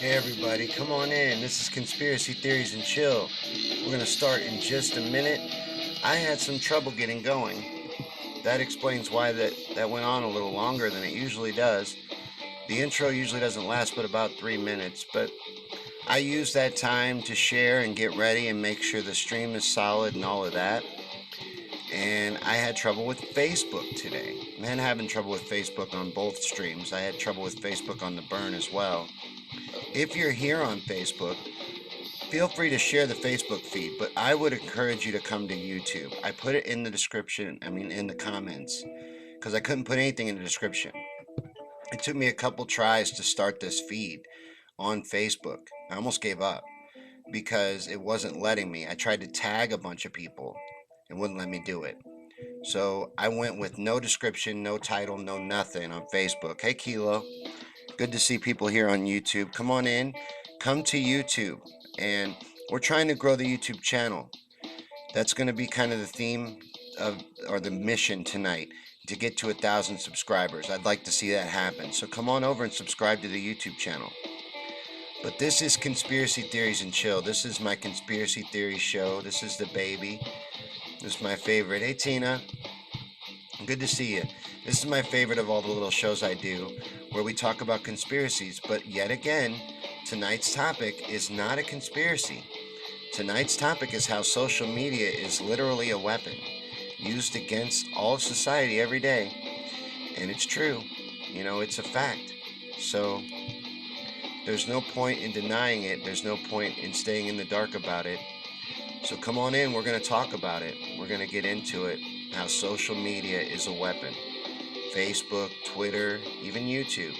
Hey everybody, come on in. This is Conspiracy Theories and Chill. We're going to start in just a minute. I had some trouble getting going. That explains why that went on a little longer than it usually does. The intro usually doesn't last but about 3 minutes, but I use that time to share and get ready and make sure the stream is solid and all of that. And I had trouble with Facebook today. I'm having trouble with Facebook on both streams. I had trouble with Facebook on the burn as well. If you're here on Facebook, feel free to share the Facebook feed, but I would encourage you to come to YouTube. I put it in the description, in the comments, because I couldn't put anything in the description. It took me a couple tries to start this feed on Facebook. I almost gave up because it wasn't letting me. I tried to tag a bunch of people. It wouldn't let me do it. So I went with no description, no title, no nothing on Facebook. Hey, Kilo. Good to see people here on YouTube. Come on in. Come to YouTube. And we're trying to grow the YouTube channel. That's going to be kind of the theme of, or the mission tonight, to get to 1,000 subscribers. I'd like to see that happen. So come on over and subscribe to the YouTube channel. But this is Conspiracy Theories and Chill. This is my conspiracy theory show. This is the baby. This is my favorite. Hey, Tina. Good to see you. This is my favorite of all the little shows I do, where we talk about conspiracies. But yet again, tonight's topic is not a conspiracy. Tonight's topic is how social media is literally a weapon used against all of society every day. And it's true. It's a fact. So there's no point in denying it. There's no point in staying in the dark about it. So come on in. We're going to talk about it. We're going to get into it. How social media is a weapon. Facebook, Twitter, even YouTube.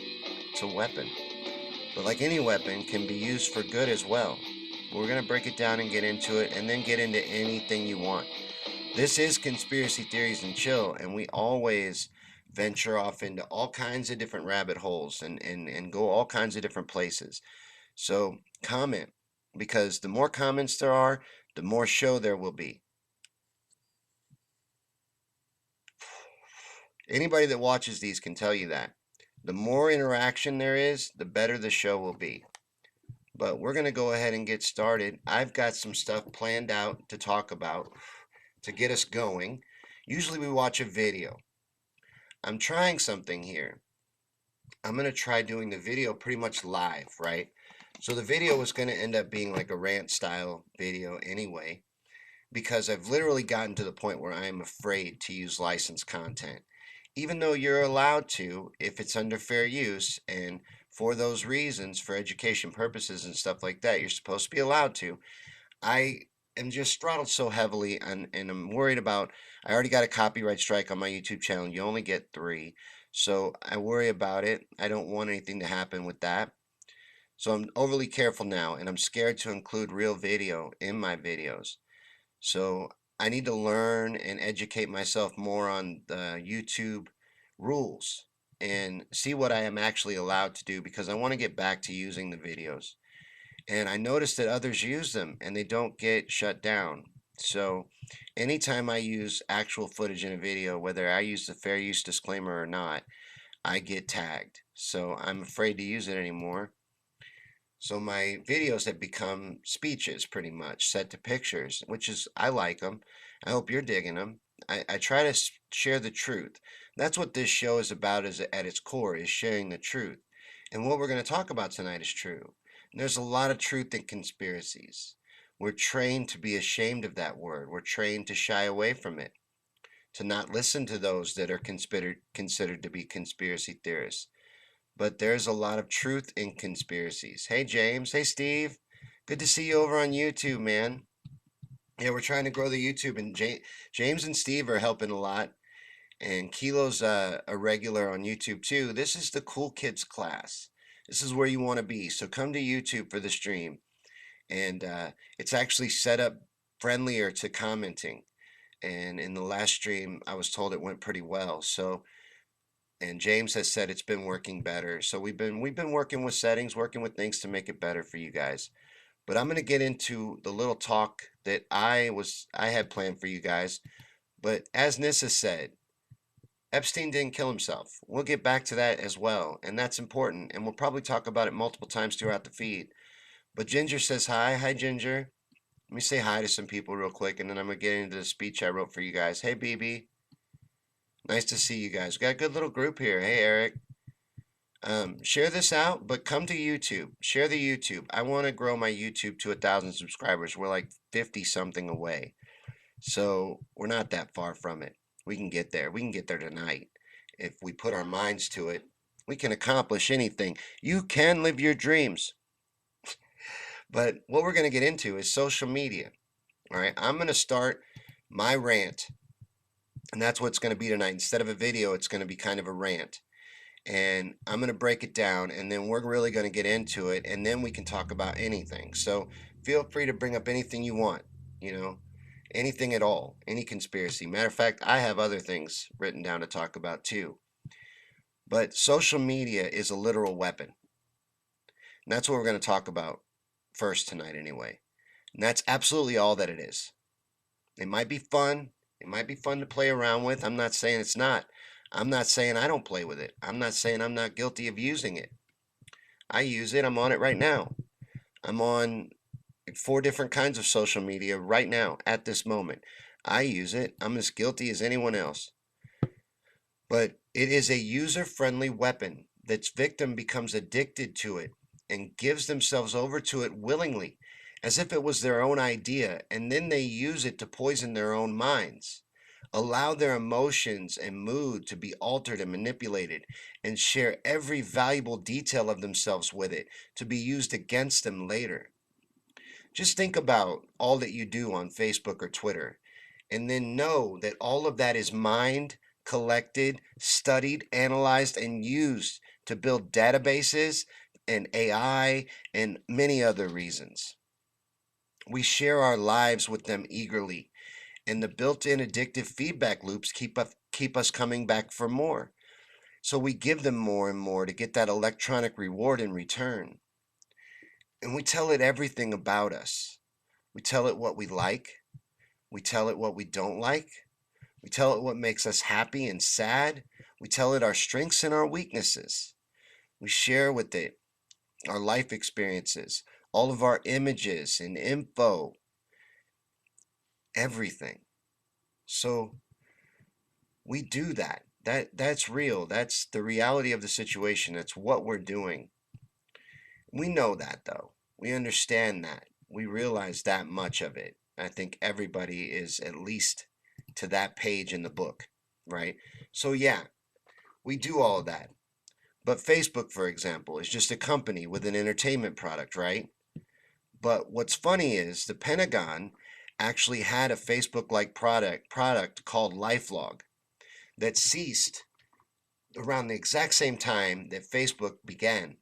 It's a weapon. But like any weapon, can be used for good as well. We're going to break it down and get into it, and then get into anything you want. This is Conspiracy Theories and Chill, and we always venture off into all kinds of different rabbit holes and go all kinds of different places. So comment, because the more comments there are, the more show there will be. Anybody that watches these can tell you that. The more interaction there is, the better the show will be. But we're going to go ahead and get started. I've got some stuff planned out to talk about to get us going. Usually we watch a video. I'm trying something here. I'm going to try doing the video pretty much live, right? So the video is going to end up being like a rant style video anyway, because I've literally gotten to the point where I am afraid to use licensed content. Even though you're allowed to, if it's under fair use, and for those reasons, for education purposes and stuff like that, you're supposed to be allowed to. I am just throttled so heavily, and I'm worried about, I already got a copyright strike on my YouTube channel. You only get 3. So I worry about it. I don't want anything to happen with that. So I'm overly careful now, and I'm scared to include real video in my videos. So I need to learn and educate myself more on the YouTube rules and see what I am actually allowed to do, because I want to get back to using the videos. And I noticed that others use them and they don't get shut down. So anytime I use actual footage in a video, whether I use the fair use disclaimer or not, I get tagged. So I'm afraid to use it anymore. So my videos have become speeches, pretty much set to pictures, which is, I like them. I hope you're digging them. I try to share the truth. That's what this show is about, is at its core, is sharing the truth. And what we're going to talk about tonight is true. And there's a lot of truth in conspiracies. We're trained to be ashamed of that word. We're trained to shy away from it, to not listen to those that are considered to be conspiracy theorists. But there's a lot of truth in conspiracies. Hey, James. Hey, Steve. Good to see you over on YouTube, man. Yeah, we're trying to grow the YouTube, and James and Steve are helping a lot. And Kilo's a regular on YouTube too. This is the Cool Kids class. This is where you want to be. So come to YouTube for the stream. And it's actually set up friendlier to commenting. And in the last stream, I was told it went pretty well. So, and James has said it's been working better. So we've been working with settings, working with things to make it better for you guys. But I'm going to get into the little talk that I had planned for you guys. But as Nissa said, Epstein didn't kill himself. We'll get back to that as well, and that's important, and we'll probably talk about it multiple times throughout the feed. But Ginger says hi. Hi, Ginger. Let me say hi to some people real quick, and then I'm going to get into the speech I wrote for you guys. Hey, BB. Nice to see you guys. We got a good little group here. Hey, Eric. Share this out, but come to YouTube. Share the YouTube. I want to grow my YouTube to 1,000 subscribers. We're like 50 something away. So we're not that far from it. We can get there. We can get there tonight. If we put our minds to it, we can accomplish anything. You can live your dreams. But what we're going to get into is social media. All right. I'm going to start my rant. And that's what it's going to be tonight. Instead of a video, it's going to be kind of a rant. And I'm going to break it down, and then we're really going to get into it, and then we can talk about anything. So feel free to bring up anything you want, you know, anything at all, any conspiracy. Matter of fact, I have other things written down to talk about too. But social media is a literal weapon. And that's what we're going to talk about first tonight anyway. And that's absolutely all that it is. It might be fun. It might be fun to play around with. I'm not saying it's not. I'm not saying I don't play with it. I'm not saying I'm not guilty of using it. I use it. I'm on it right now. I'm on 4 different kinds of social media right now at this moment. I use it. I'm as guilty as anyone else. But it is a user-friendly weapon that's victim becomes addicted to it and gives themselves over to it willingly, as if it was their own idea, and then they use it to poison their own minds, allow their emotions and mood to be altered and manipulated, and share every valuable detail of themselves with it to be used against them later. Just think about all that you do on Facebook or Twitter, and then know that all of that is mined, collected, studied, analyzed, and used to build databases and AI and many other reasons. We share our lives with them eagerly, and the built-in addictive feedback loops keep us coming back for more. So we give them more and more to get that electronic reward in return. And we tell it everything about us. We tell it what we like. We tell it what we don't like. We tell it what makes us happy and sad. We tell it our strengths and our weaknesses. We share with it our life experiences, all of our images and info, everything. So we do that. That's real. That's the reality of the situation. That's what we're doing. We know that though. We understand that. We realize that much of it. I think everybody is at least to that page in the book, right? So yeah, we do all of that. But Facebook, for example, is just a company with an entertainment product, right? But what's funny is the Pentagon actually had a Facebook-like product called LifeLog that ceased around the exact same time that Facebook began.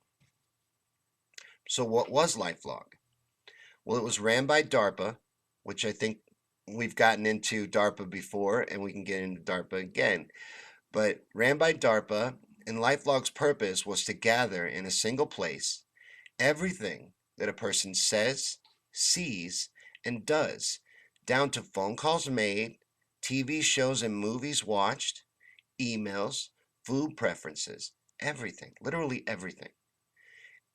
So what was LifeLog? Well, it was ran by DARPA, which I think we've gotten into DARPA before, and we can get into DARPA again. But ran by DARPA, and LifeLog's purpose was to gather in a single place everything that a person says, sees, and does, down to phone calls made, TV shows and movies watched, emails, food preferences, everything, literally everything.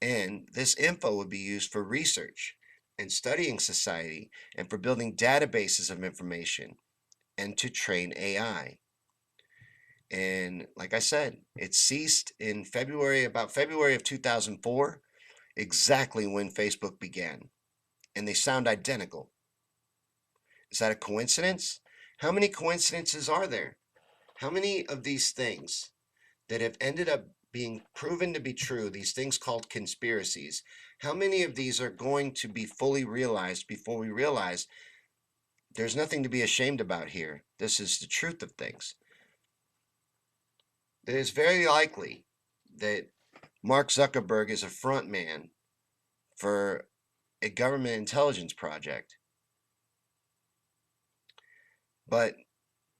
And this info would be used for research and studying society and for building databases of information and to train AI. And like I said, it ceased in about February of 2004, exactly when Facebook began. And they sound identical. Is that a coincidence? How many coincidences are there? How many of these things that have ended up being proven to be true, these things called conspiracies, how many of these are going to be fully realized before we realize there's nothing to be ashamed about here? This is the truth of things. It is very likely that Mark Zuckerberg is a front man for a government intelligence project. But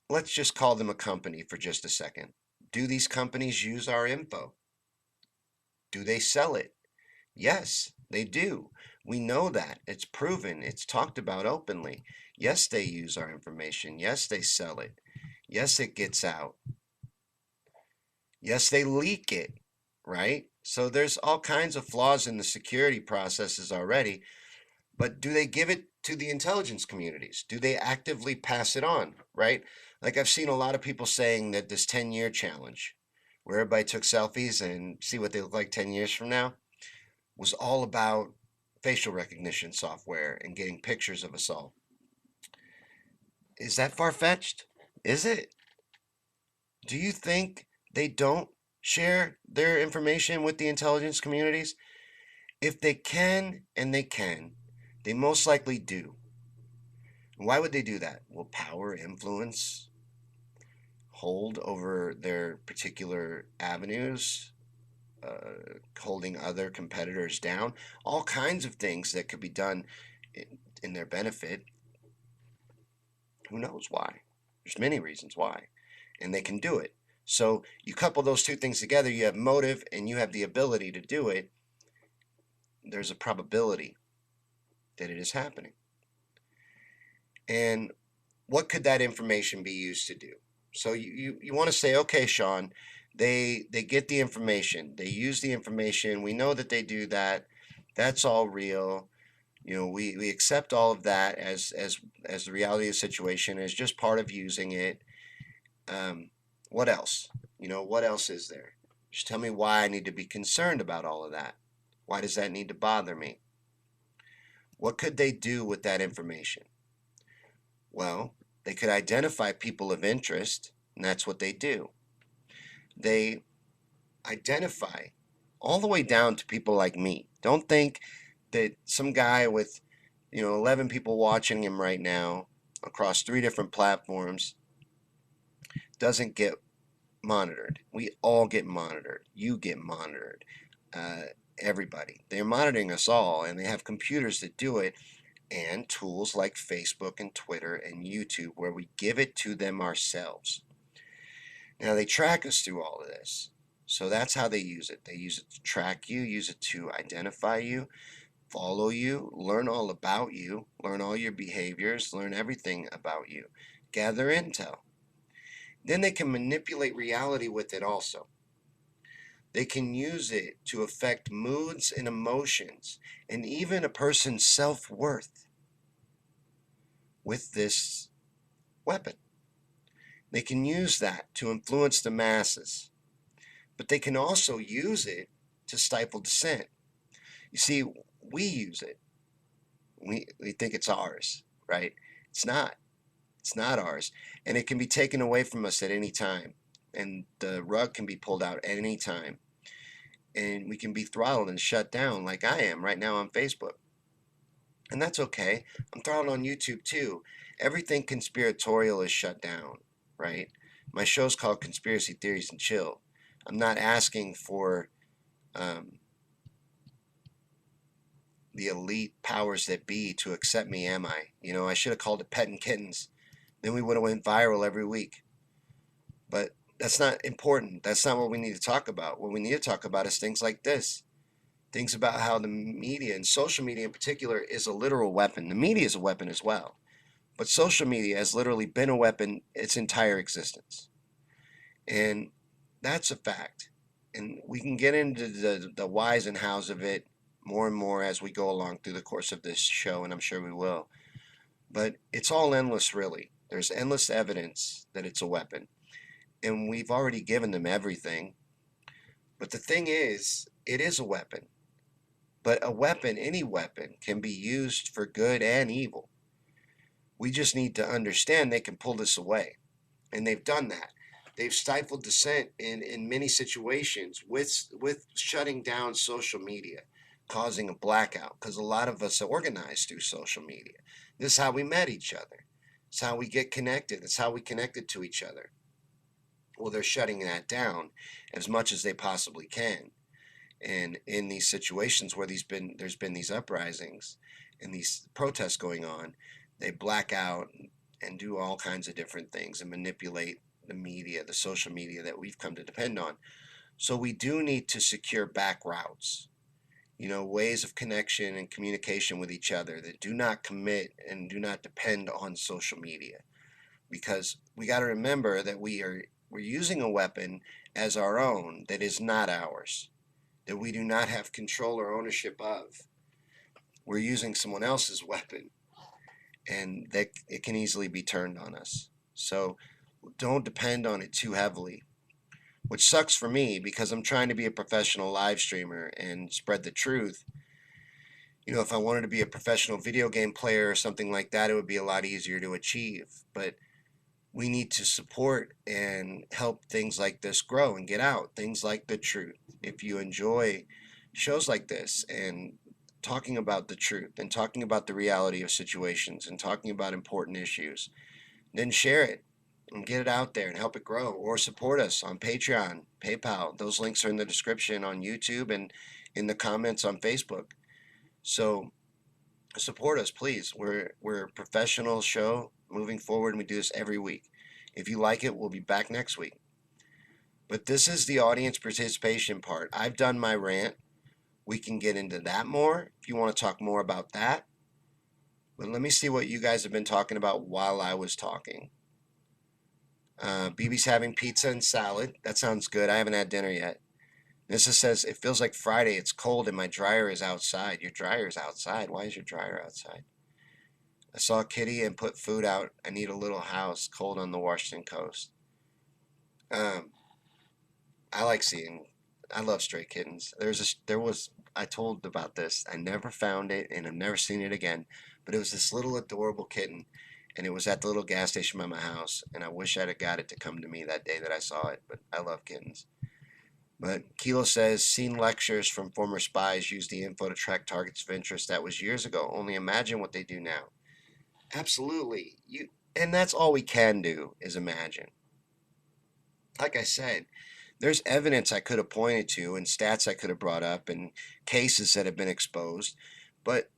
let's just call them a company for just a second. Do these companies use our info? Do they sell it? Yes, they do. We know that. It's proven. It's talked about openly. Yes, they use our information. Yes, they sell it. Yes, it gets out. Yes, they leak it, right? So there's all kinds of flaws in the security processes already, but do they give it to the intelligence communities? Do they actively pass it on, right? Like I've seen a lot of people saying that this 10-year challenge, where everybody took selfies and see what they look like 10 years from now, was all about facial recognition software and getting pictures of us all. Is that far-fetched? Is it? Do you think they don't share their information with the intelligence communities? If they can, and they can, they most likely do. Why would they do that? Will power, influence, hold over their particular avenues, holding other competitors down? All kinds of things that could be done in their benefit. Who knows why? There's many reasons why, and they can do it. So you couple those two things together, you have motive and you have the ability to do it. There's a probability that it is happening. And what could that information be used to do? So you want to say, okay, Sean, they get the information, they use the information, we know that they do that, that's all real. We accept all of that as the reality of the situation, as just part of using it. What else? What else is there? Just tell me why I need to be concerned about all of that. Why does that need to bother me? What could they do with that information? Well, they could identify people of interest, and that's what they do. They identify all the way down to people like me. Don't think that some guy with 11 people watching him right now across 3 different platforms doesn't get monitored. We all get monitored. You get monitored. Everybody. They're monitoring us all, and they have computers that do it, and tools like Facebook and Twitter and YouTube where we give it to them ourselves. Now, they track us through all of this. So that's how they use it. They use it to track you, use it to identify you, follow you, learn all about you, learn all your behaviors, learn everything about you, gather intel. Then they can manipulate reality with it also. They can use it to affect moods and emotions and even a person's self-worth with this weapon. They can use that to influence the masses, but they can also use it to stifle dissent. You see, we use it. We think it's ours, right? It's not. It's not ours. And it can be taken away from us at any time. And the rug can be pulled out at any time. And we can be throttled and shut down like I am right now on Facebook. And that's okay. I'm throttled on YouTube too. Everything conspiratorial is shut down, right? My show's called Conspiracy Theories and Chill. I'm not asking for the elite powers that be to accept me, am I? I should have called it Petting Kittens. Then we would have went viral every week. But that's not important. That's not what we need to talk about. What we need to talk about is things like this. Things about how the media, and social media in particular, is a literal weapon. The media is a weapon as well. But social media has literally been a weapon its entire existence. And that's a fact. And we can get into the whys and hows of it more and more as we go along through the course of this show, and I'm sure we will. But it's all endless, really. There's endless evidence that it's a weapon. And we've already given them everything. But the thing is, it is a weapon. But a weapon, any weapon, can be used for good and evil. We just need to understand they can pull this away. And they've done that. They've stifled dissent in many situations with shutting down social media, causing a blackout, because a lot of us are organized through social media. This is how we met each other. It's how we get connected. It's how we connected to each other. Well, they're shutting that down as much as they possibly can. And in these situations where there's been these uprisings and these protests going on, they black out and do all kinds of different things and manipulate the media, the social media that we've come to depend on. So we do need to secure back routes, ways of connection and communication with each other that do not commit and do not depend on social media. Because we got to remember that we're using a weapon as our own that is not ours, that we do not have control or ownership of. We're using someone else's weapon, and that it can easily be turned on us. So don't depend on it too heavily, which sucks for me because I'm trying to be a professional live streamer and spread the truth. If I wanted to be a professional video game player or something like that, it would be a lot easier to achieve. But we need to support and help things like this grow and get out. Things like the truth. If you enjoy shows like this and talking about the truth and talking about the reality of situations and talking about important issues, then share it and get it out there and help it grow. Or support us on Patreon, PayPal. Those links are in the description on YouTube and in the comments on Facebook. So support us, please. We're a professional show moving forward, and we do this every week. If you like it, we'll be back next week. But this is the audience participation part. I've done my rant. We can get into that more if you want to talk more about that. But let me see what you guys have been talking about while I was talking. BB's having pizza and salad. That sounds good. I haven't had dinner yet. Nissa says, it feels like Friday. It's cold and my dryer is outside. Your dryer is outside? Why is your dryer outside? I saw Kitty and put food out. I need a little house. Cold on the Washington coast. I like seeing. I love stray kittens. I told about this. I never found it and I've never seen it again. But it was this little adorable kitten, and it was at the little gas station by my house. And I wish I'd have got it to come to me that day that I saw it. But I love kittens. But Kilo says, seen lectures from former spies use the info to track targets of interest. That was years ago. Only imagine what they do now. Absolutely. And that's all we can do is imagine. Like I said, there's evidence I could have pointed to and stats I could have brought up and cases that have been exposed, but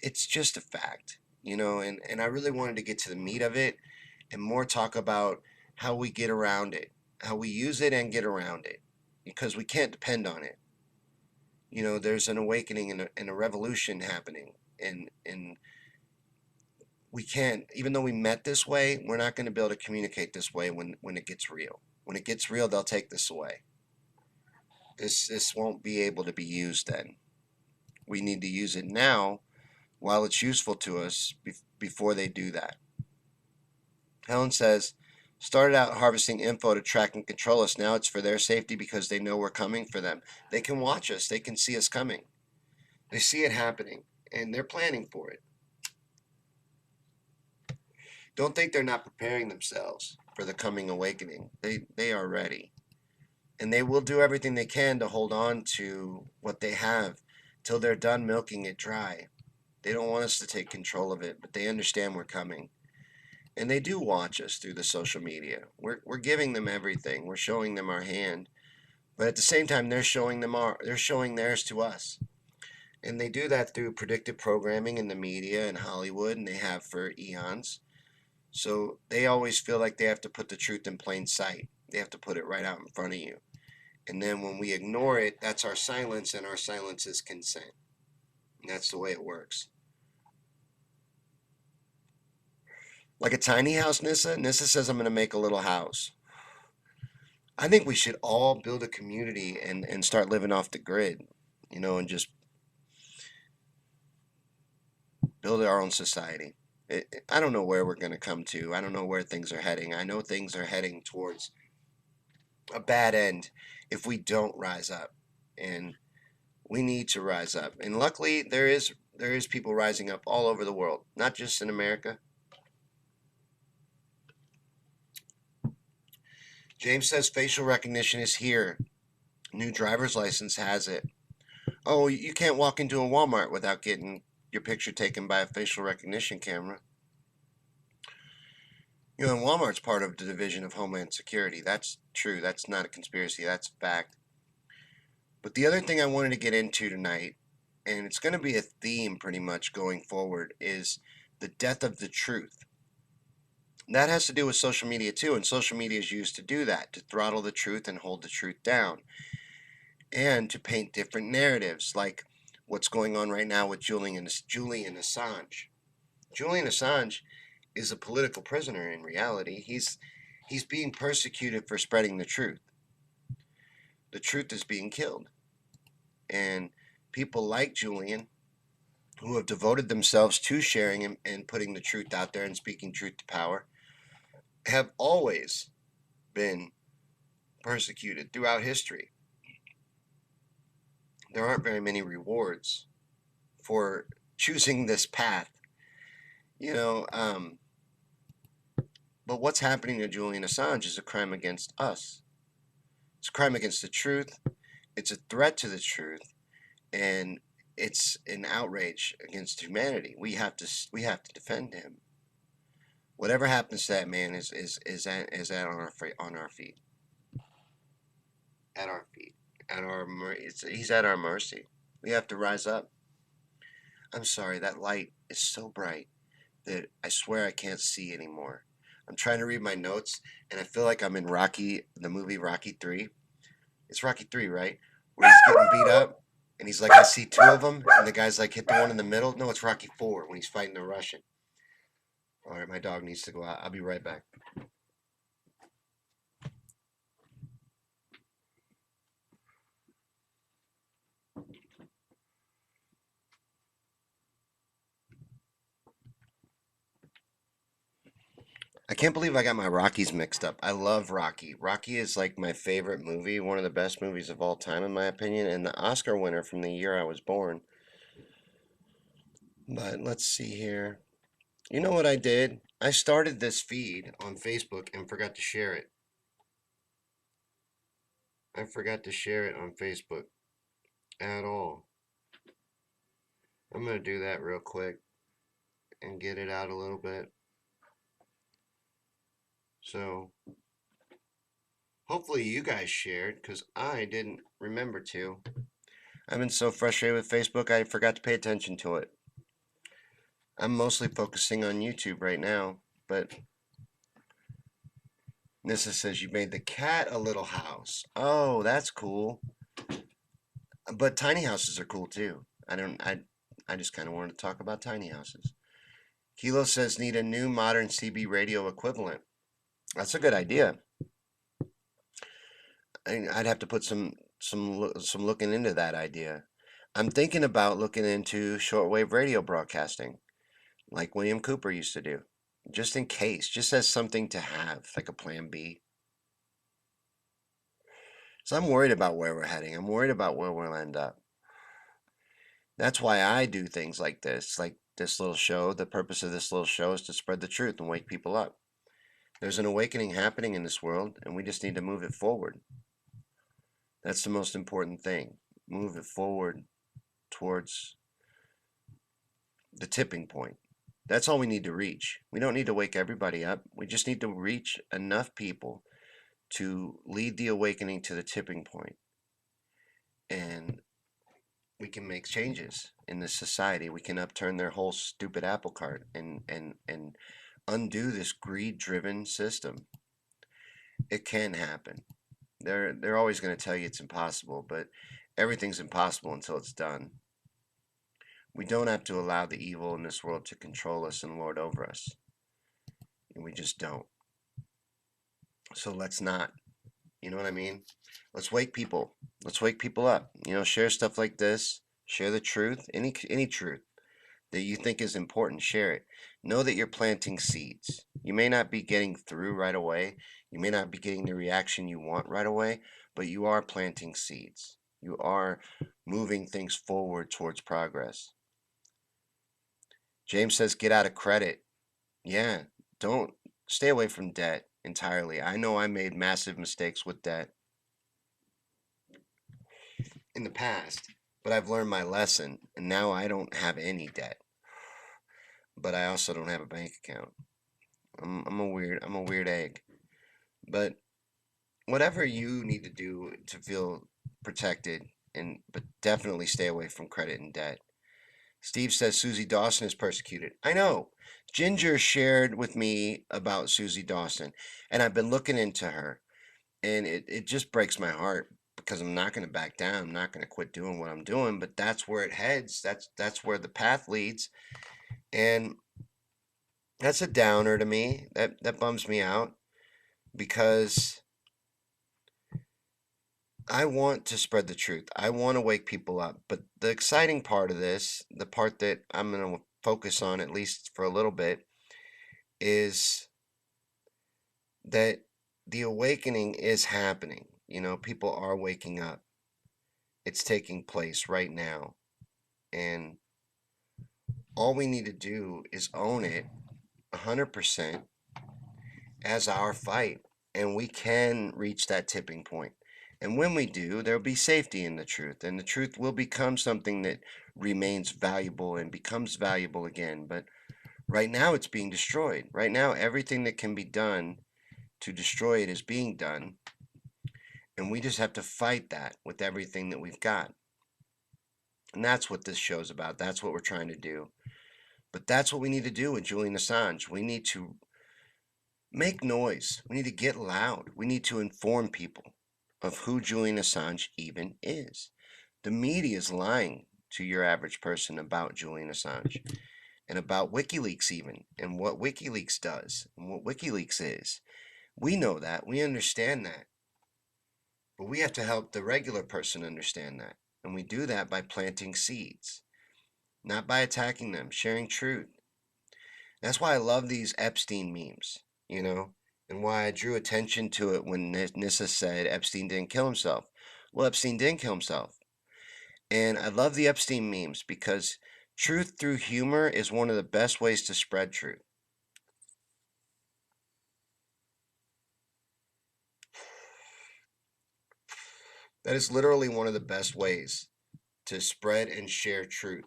it's just a fact, and I really wanted to get to the meat of it and more talk about how we get around it, how we use it and get around it, because we can't depend on it. There's an awakening and a revolution happening, and we can't, even though we met this way, we're not going to be able to communicate this way when it gets real. When it gets real, they'll take this away. This won't be able to be used then. We need to use it now while it's useful to us before they do that. Helen says, started out harvesting info to track and control us. Now it's for their safety because they know we're coming for them. They can watch us. They can see us coming. They see it happening, and they're planning for it. Don't think they're not preparing themselves for the coming awakening. They are ready. And they will do everything they can to hold on to what they have till they're done milking it dry. They don't want us to take control of it, but they understand we're coming. And they do watch us through the social media. We're giving them everything. We're showing them our hand. But at the same time, they're showing theirs to us. And they do that through predictive programming in the media and Hollywood, and they have for eons. So they always feel like they have to put the truth in plain sight. They have to put it right out in front of you. And then when we ignore it, that's our silence, and our silence is consent. And that's the way it works. Like a tiny house, Nissa? Nissa says, I'm going to make a little house. I think we should all build a community and start living off the grid, and just build our own society. I don't know where we're going to come to. I don't know where things are heading. I know things are heading towards a bad end if we don't rise up. And we need to rise up. And luckily, there is people rising up all over the world, not just in America. James says facial recognition is here. New driver's license has it. Oh, you can't walk into a Walmart without getting your picture taken by a facial recognition camera. You know, and Walmart's part of the Division of Homeland Security. That's true. That's not a conspiracy. That's a fact. But the other thing I wanted to get into tonight, and it's going to be a theme pretty much going forward, is the death of the truth. That has to do with social media too, and social media is used to do that, to throttle the truth and hold the truth down, and to paint different narratives, like what's going on right now with Julian Assange. Julian Assange is a political prisoner in reality. He's being persecuted for spreading the truth. The truth is being killed. And people like Julian, who have devoted themselves to sharing and putting the truth out there and speaking truth to power, have always been persecuted throughout history. There aren't very many rewards for choosing this path, you know. But what's happening to Julian Assange is a crime against us. It's a crime against the truth. It's a threat to the truth, and it's an outrage against humanity. We have to defend him. Whatever happens to that man is at on our feet, at our feet, he's at our mercy. We have to rise up. I'm sorry, that light is so bright that I swear I can't see anymore. I'm trying to read my notes, and I feel like I'm in the movie Rocky 3. It's Rocky 3, right? Where he's getting beat up, and he's like, I see two of them, and the guy's like, hit the one in the middle. No, it's Rocky 4 when he's fighting the Russian. All right, my dog needs to go out. I'll be right back. I can't believe I got my Rockies mixed up. I love Rocky. Rocky is like my favorite movie, one of the best movies of all time, in my opinion, and the Oscar winner from the year I was born. But let's see here. You know what I did? I started this feed on Facebook and forgot to share it. I forgot to share it on Facebook at all. I'm going to do that real quick and get it out a little bit. So, hopefully you guys shared because I didn't remember to. I've been so frustrated with Facebook, I forgot to pay attention to it. I'm mostly focusing on YouTube right now, but Nissa says you made the cat a little house. Oh, that's cool. But tiny houses are cool too. I just kind of wanted to talk about tiny houses. Kilo says need a new modern CB radio equivalent. That's a good idea. I'd have to put some looking into that idea. I'm thinking about looking into shortwave radio broadcasting, like William Cooper used to do, just in case, just as something to have, like a plan B. So I'm worried about where we're heading. I'm worried about where we'll end up. That's why I do things like this little show. The purpose of this little show is to spread the truth and wake people up. There's an awakening happening in this world, and we just need to move it forward. That's the most important thing. Move it forward towards the tipping point. That's all we need to reach. We don't need to wake everybody up. We just need to reach enough people to lead the awakening to the tipping point. And we can make changes in this society. We can upturn their whole stupid apple cart and undo this greed-driven system. It can happen. They're always going to tell you it's impossible, but everything's impossible until it's done. We don't have to allow the evil in this world to control us and lord over us. And we just don't. So let's not. You know what I mean? Let's wake people. Let's wake people up. Share stuff like this. Share the truth. Any truth that you think is important, share it. Know that you're planting seeds. You may not be getting through right away. You may not be getting the reaction you want right away, but you are planting seeds. You are moving things forward towards progress. James says get out of credit. Yeah, don't stay away from debt entirely. I know I made massive mistakes with debt in the past, but I've learned my lesson, and now I don't have any debt. But I also don't have a bank account. I'm a weird egg. But whatever you need to do to feel protected, and but definitely stay away from credit and debt. Steve says Susie Dawson is persecuted. I know. Ginger shared with me about Susie Dawson, and I've been looking into her, and it just breaks my heart because I'm not going to back down. I'm not going to quit doing what I'm doing, but that's where it heads. That's where the path leads, and that's a downer to me. That bums me out because I want to spread the truth. I want to wake people up. But the exciting part of this, the part that I'm going to focus on at least for a little bit, is that the awakening is happening. You know, people are waking up. It's taking place right now. And all we need to do is own it 100% as our fight. And we can reach that tipping point. And when we do, there'll be safety in the truth. And the truth will become something that remains valuable and becomes valuable again. But right now, it's being destroyed. Right now, everything that can be done to destroy it is being done. And we just have to fight that with everything that we've got. And that's what this show's about. That's what we're trying to do. But that's what we need to do with Julian Assange. We need to make noise. We need to get loud. We need to inform people of who Julian Assange even is. The media is lying to your average person about Julian Assange and about WikiLeaks, even, and what WikiLeaks does and what WikiLeaks is. We know that. We understand that. But we have to help the regular person understand that. And we do that by planting seeds, not by attacking them, sharing truth. That's why I love these Epstein memes, you know, and why I drew attention to it when Nissa said Epstein didn't kill himself. Well, Epstein didn't kill himself. And I love the Epstein memes because truth through humor is one of the best ways to spread truth. That is literally one of the best ways to spread and share truth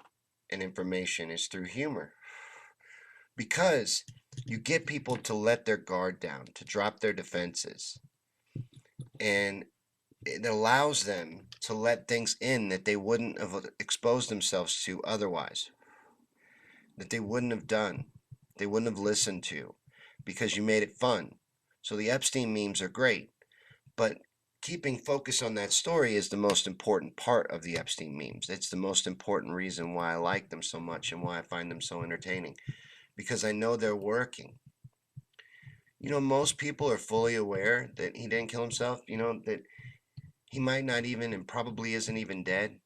and information is through humor. Because you get people to let their guard down, to drop their defenses. And it allows them to let things in that they wouldn't have exposed themselves to otherwise, that they wouldn't have done, they wouldn't have listened to, because you made it fun. So the Epstein memes are great, but keeping focus on that story is the most important part of the Epstein memes. It's the most important reason why I like them so much and why I find them so entertaining, because I know they're working. You know, most people are fully aware that he didn't kill himself, you know, that he might not even and probably isn't even dead.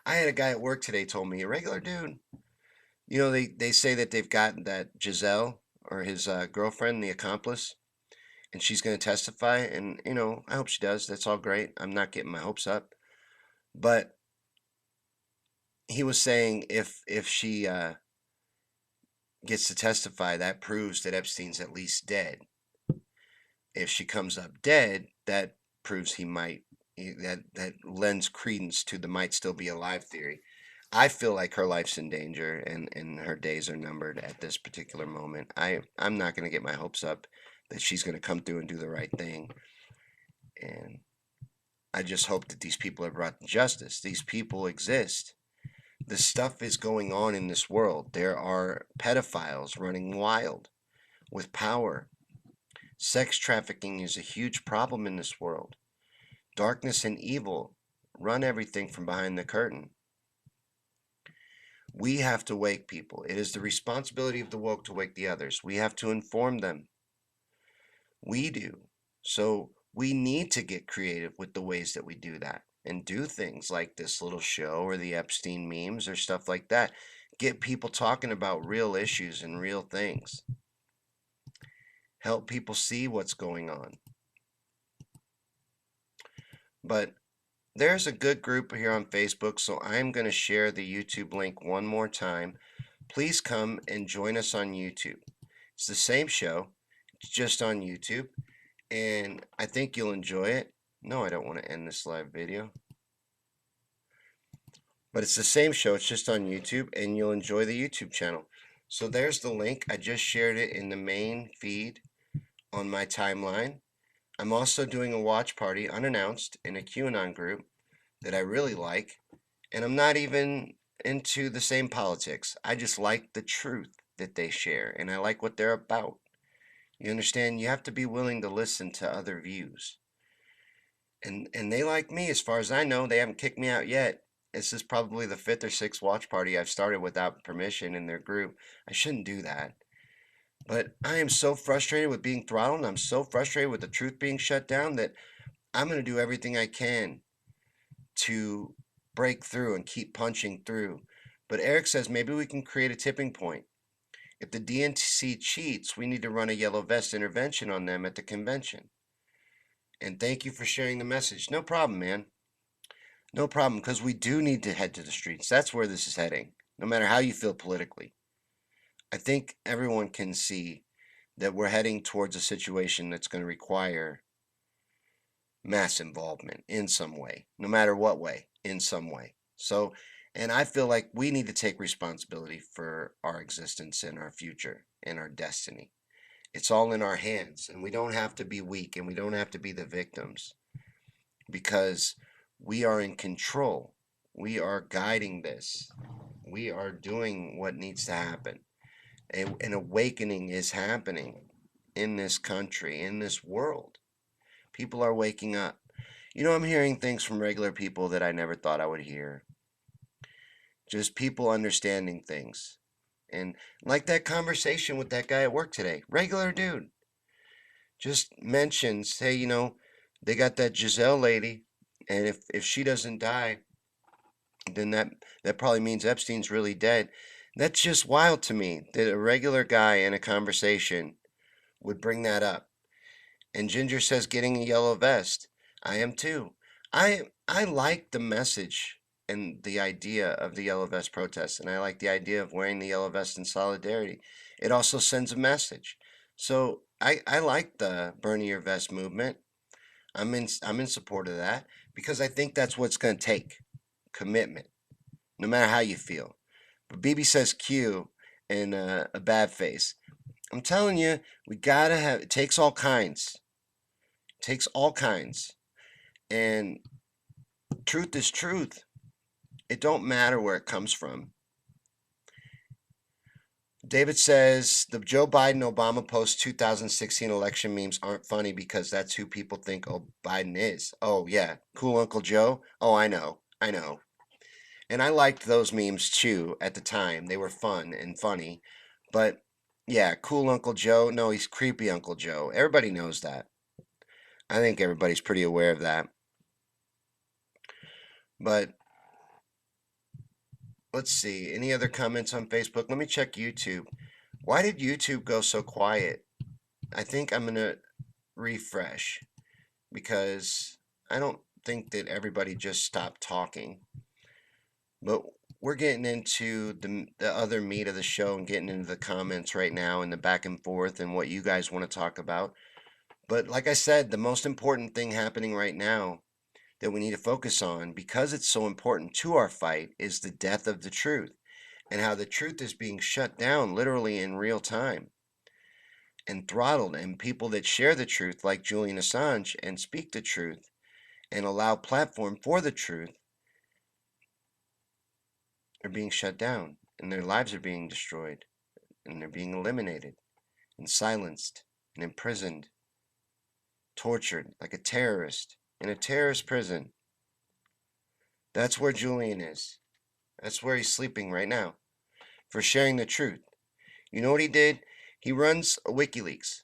I had a guy at work today told me, a regular dude, you know, they say that they've got that Giselle or his girlfriend, the accomplice, and she's going to testify. And, you know, I hope she does. That's all great. I'm not getting my hopes up. But he was saying if she gets to testify, that proves that Epstein's at least dead. If she comes up dead, that proves he might, that lends credence to the might still be alive theory. I feel like her life's in danger and her days are numbered at this particular moment. I'm not going to get my hopes up that she's going to come through and do the right thing. And I just hope that these people are brought to justice. These people exist. This stuff is going on in this world. There are pedophiles running wild with power. Sex trafficking is a huge problem in this world. Darkness and evil run everything from behind the curtain. We have to wake people. It is the responsibility of the woke to wake the others. We have to inform them. We do. So we need to get creative with the ways that we do that and do things like this little show or the Epstein memes or stuff like that. Get people talking about real issues and real things. Help people see what's going on. But there's a good group here on Facebook, so I'm going to share the YouTube link one more time. Please come and join us on YouTube. It's the same show, it's just on YouTube, and I think you'll enjoy it. No, I don't want to end this live video. But it's the same show, it's just on YouTube, and you'll enjoy the YouTube channel. So there's the link. I just shared it in the main feed on my timeline. I'm also doing a watch party unannounced in a QAnon group that I really like. And I'm not even into the same politics. I just like the truth that they share and I like what they're about. You understand? You have to be willing to listen to other views. And they like me as far as I know. They haven't kicked me out yet. This is probably the fifth or sixth watch party I've started without permission in their group. I shouldn't do that. But I am so frustrated with being throttled. And I'm so frustrated with the truth being shut down that I'm going to do everything I can to break through and keep punching through. But Eric says maybe we can create a tipping point. If the DNC cheats, we need to run a yellow vest intervention on them at the convention. And thank you for sharing the message. No problem, man. No problem, because we do need to head to the streets. That's where this is heading, no matter how you feel politically. I think everyone can see that we're heading towards a situation that's going to require mass involvement in some way, no matter what way, in some way. So, and I feel like we need to take responsibility for our existence and our future and our destiny. It's all in our hands, and we don't have to be weak and we don't have to be the victims because we are in control. We are guiding this. We are doing what needs to happen. An awakening is happening in this country, in this world. People are waking up. You know, I'm hearing things from regular people that I never thought I would hear. Just people understanding things. And like that conversation with that guy at work today, regular dude, just mentions, hey, they got that Giselle lady, and if she doesn't die, then that probably means Epstein's really dead. That's just wild to me that a regular guy in a conversation would bring that up. And Ginger says getting a yellow vest. I am too. I like the message and the idea of the yellow vest protest, and I like the idea of wearing the yellow vest in solidarity. It also sends a message. So I like the burn your vest movement. I'm in support of that because I think that's what it's going to take. Commitment, no matter how you feel. But BB says Q and a bad face. I'm telling you, we gotta have. It takes all kinds. It takes all kinds. And truth is truth. It don't matter where it comes from. David says the Joe Biden Obama post 2016 election memes aren't funny because that's who people think Biden is. Oh yeah, cool Uncle Joe. Oh, I know. I know. And I liked those memes too at the time. They were fun and funny. But yeah, cool Uncle Joe. No, he's creepy Uncle Joe. Everybody knows that. I think everybody's pretty aware of that. But let's see. Any other comments on Facebook? Let me check YouTube. Why did YouTube go so quiet? I think I'm going to refresh because I don't think that everybody just stopped talking. But we're getting into the other meat of the show and getting into the comments right now and the back and forth and what you guys want to talk about. But like I said, the most important thing happening right now that we need to focus on, because it's so important to our fight, is the death of the truth and how the truth is being shut down literally in real time and throttled. And people that share the truth, like Julian Assange, and speak the truth and allow platform for the truth, are being shut down and their lives are being destroyed and they're being eliminated and silenced and imprisoned, tortured like a terrorist in a terrorist prison. That's where Julian is. That's where he's sleeping right now for sharing the truth. You know what he did? He runs a WikiLeaks.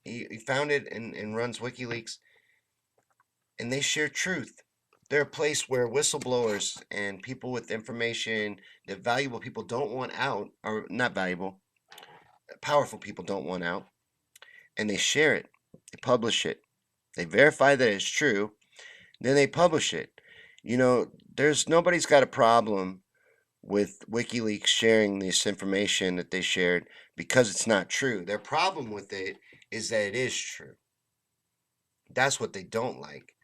He founded and runs WikiLeaks, and they share truth. They're a place where whistleblowers and people with information that valuable people don't want out, or not valuable, powerful people don't want out, and they share it. They publish it. They verify that it's true. Then they publish it. There's nobody's got a problem with WikiLeaks sharing this information that they shared because it's not true. Their problem with it is that it is true. That's what they don't like.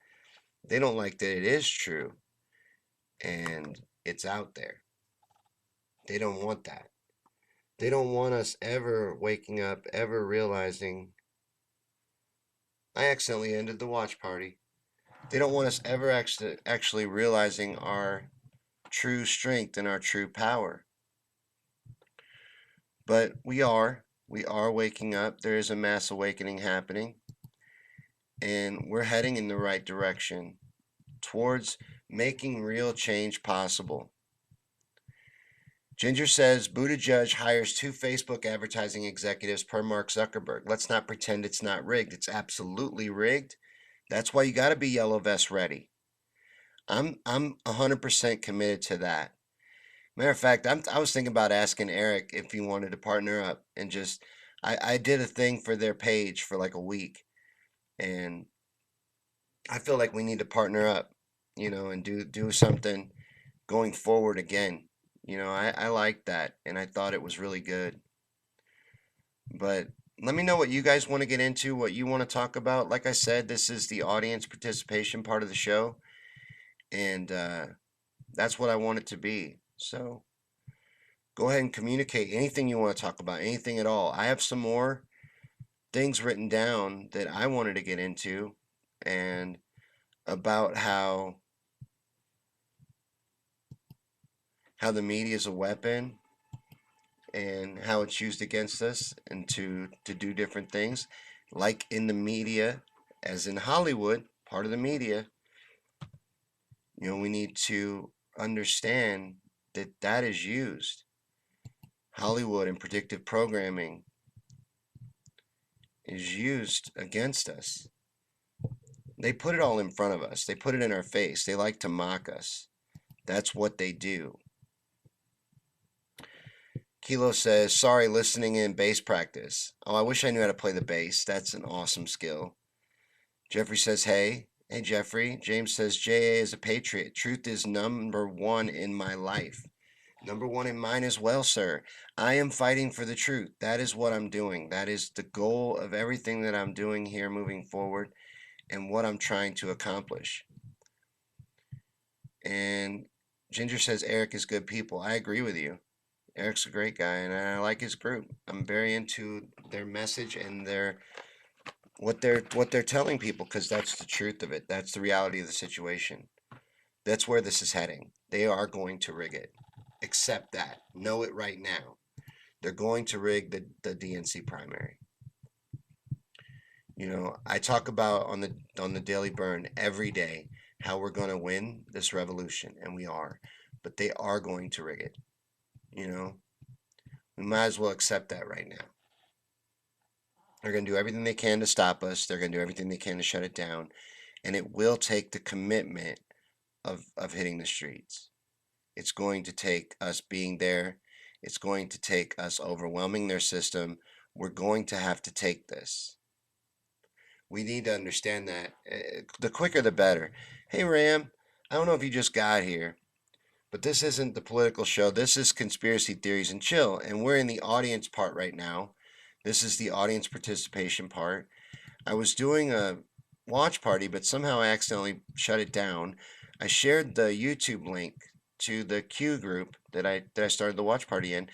They don't like that it is true and it's out there. They don't want that. They don't want us ever waking up, ever realizing. I accidentally ended the watch party. They don't want us ever actually realizing our true strength and our true power. But we are. We are waking up. There is a mass awakening happening, and we're heading in the right direction towards making real change possible. Ginger says Buttigieg hires 2 Facebook advertising executives per Mark Zuckerberg. Let's not pretend it's not rigged. It's absolutely rigged. That's why you got to be yellow vest ready. I'm 100% committed to that. Matter of fact, I was thinking about asking Eric if he wanted to partner up and just I did a thing for their page for like a week, and I feel like we need to partner up, and do something going forward again. I like that, and I thought it was really good. But let me know what you guys want to get into, what you want to talk about. Like I said, this is the audience participation part of the show, and that's what I want it to be. So go ahead and communicate anything you want to talk about, anything at all. I have some more things written down that I wanted to get into, and about how the media is a weapon and how it's used against us and to do different things, like in the media, as in Hollywood, part of the media. We need to understand that that is used. Hollywood and predictive programming is used against us. They put it all in front of us. They put it in our face. They like to mock us. That's what they do. Kilo says, sorry, listening in bass practice. Oh, I wish I knew how to play the bass. That's an awesome skill. Jeffrey says, hey. Hey, Jeffrey. James says, JA is a patriot. Truth is number one in my life. Number one in mine as well, sir. I am fighting for the truth. That is what I'm doing. That is the goal of everything that I'm doing here moving forward and what I'm trying to accomplish. And Ginger says, Eric is good people. I agree with you. Eric's a great guy, and I like his group. I'm very into their message and what they're telling people, because that's the truth of it. That's the reality of the situation. That's where this is heading. They are going to rig it. Accept that. Know it right now. They're going to rig the DNC primary. I talk about on the Daily Burn every day how we're going to win this revolution, and we are. But they are going to rig it. We might as well accept that right now. They're going to do everything they can to stop us. They're going to do everything they can to shut it down. And it will take the commitment of hitting the streets. It's going to take us being there. It's going to take us overwhelming their system. We're going to have to take this. We need to understand that. The quicker the better. Hey, Ram, I don't know if you just got here, but this isn't the political show. This is Conspiracy Theories and Chill, and we're in the audience part right now. This is the audience participation part. I was doing a watch party, but somehow I accidentally shut it down. I shared the YouTube link to the Q group that I started the watch party in,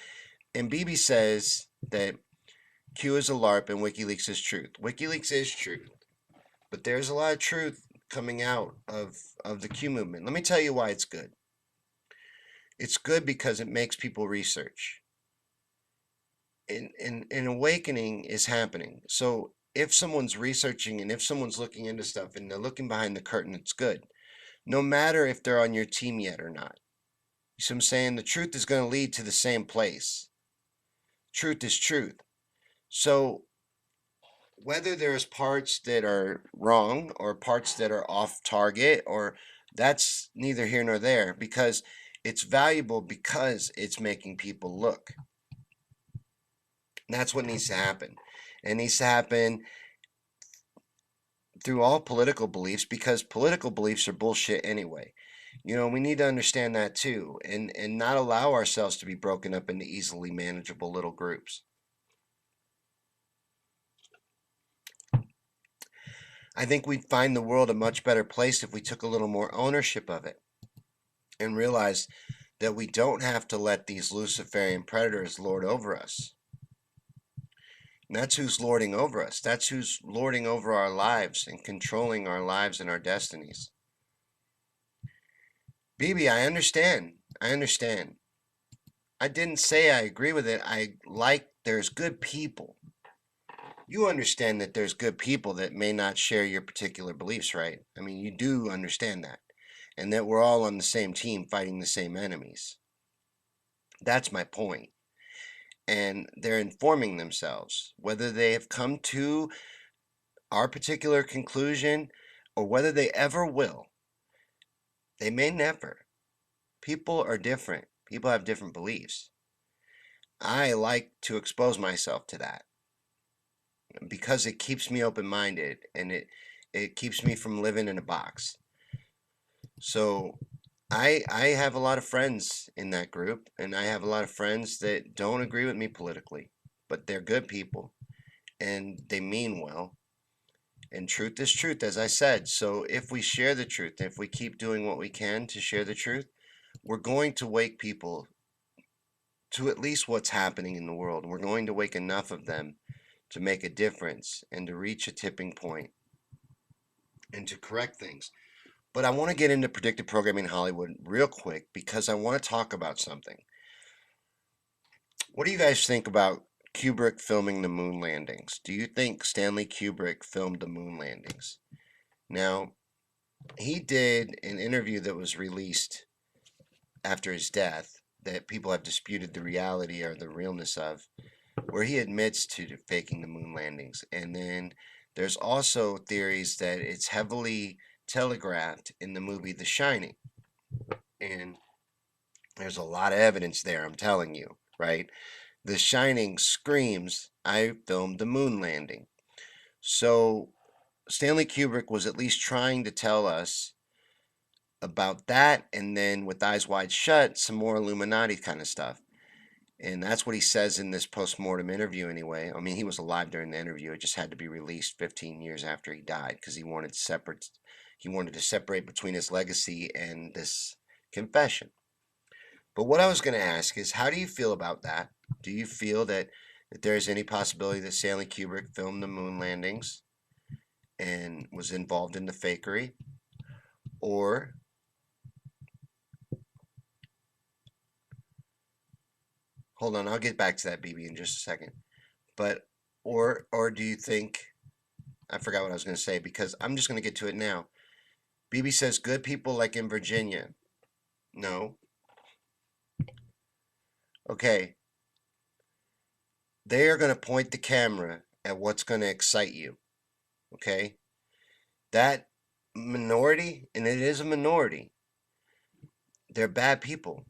and BB says that Q is a LARP and WikiLeaks is truth. WikiLeaks is truth, but there's a lot of truth coming out of the Q movement. Let me tell you why it's good. It's good because it makes people research. An awakening is happening. So if someone's researching and if someone's looking into stuff and they're looking behind the curtain, it's good. No matter if they're on your team yet or not. You see what I'm saying? The truth is going to lead to the same place. Truth is truth. So whether there's parts that are wrong or parts that are off target, or that's neither here nor there, because it's valuable because it's making people look. And that's what needs to happen. It needs to happen through all political beliefs, because political beliefs are bullshit anyway. We need to understand that too, and not allow ourselves to be broken up into easily manageable little groups. I think we'd find the world a much better place if we took a little more ownership of it and realized that we don't have to let these Luciferian predators lord over us. And that's who's lording over us. That's who's lording over our lives and controlling our lives and our destinies. BB, I understand. I understand. I didn't say I agree with it. I like there's good people. You understand that there's good people that may not share your particular beliefs, right? I mean, you do understand that. And that we're all on the same team fighting the same enemies. That's my point. And they're informing themselves. Whether they have come to our particular conclusion or whether they ever will, they may never. People are different. People have different beliefs. I like to expose myself to that because it keeps me open-minded and it keeps me from living in a box. So I have a lot of friends in that group, and I have a lot of friends that don't agree with me politically, but they're good people and they mean well. And truth is truth, as I said. So if we share the truth, if we keep doing what we can to share the truth, we're going to wake people to at least what's happening in the world. We're going to wake enough of them to make a difference and to reach a tipping point and to correct things. But I want to get into predictive programming in Hollywood real quick because I want to talk about something. What do you guys think about Kubrick filming the moon landings? Do you think Stanley Kubrick filmed the moon landings? Now, he did an interview that was released after his death that people have disputed the reality or the realness of, where he admits to faking the moon landings. And then there's also theories that it's heavily telegraphed in the movie The Shining. And there's a lot of evidence there, I'm telling you, right? The Shining screams, I filmed the moon landing. So Stanley Kubrick was at least trying to tell us about that, and then with Eyes Wide Shut, some more Illuminati kind of stuff. And that's what he says in this post-mortem interview anyway. I mean, he was alive during the interview. It just had to be released 15 years after he died because he wanted to separate between his legacy and this confession. But what I was going to ask is, how do you feel about that? Do you feel that there's any possibility that Stanley Kubrick filmed the moon landings and was involved in the fakery? Or hold on, I'll get back to that, BB, in just a second. But or do you think, I forgot what I was going to say because I'm just going to get to it now. BB says good people like in Virginia. No. Okay. They are going to point the camera at what's going to excite you. Okay? That minority, and it is a minority, they're bad people.